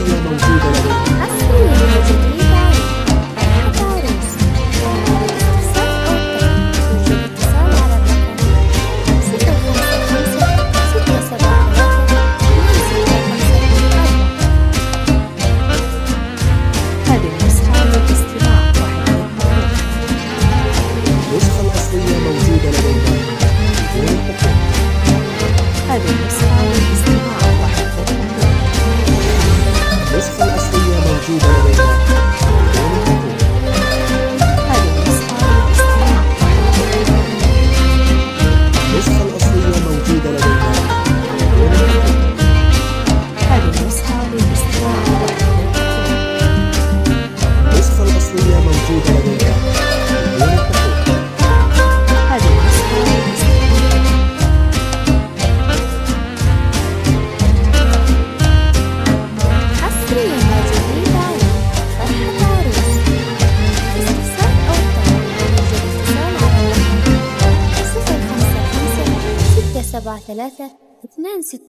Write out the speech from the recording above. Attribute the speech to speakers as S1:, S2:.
S1: الأصلية موجودة لدينا.
S2: حصرياً وجديداً فرحة عروس. للاستفسار أو الطلب يرجى الاتصال على الرقم 055 673 665. هذه النسخة للاستماع واحد.
S1: النسخة الأصلية موجودة لدينا بدون الحقوق.
S2: هذه النسخة للاستماع واحد.
S1: النسخة الأصلية موجودة لدينا بدون الحقوق.
S2: هذه النسخة للاستماع واحد.
S1: النسخة الأصلية موجودة لدينا بدون الحقوق.
S2: هذه النسخة للاستماع واحد.
S1: النسخة الأصلية موجودة لدينا بدون الحقوق.
S2: هذه النسخة للاستماع. حصرياً وجديداً فرحة عروس. للاستفسار أو الطلب يرجى الاتصال على الرقم 055 673 26.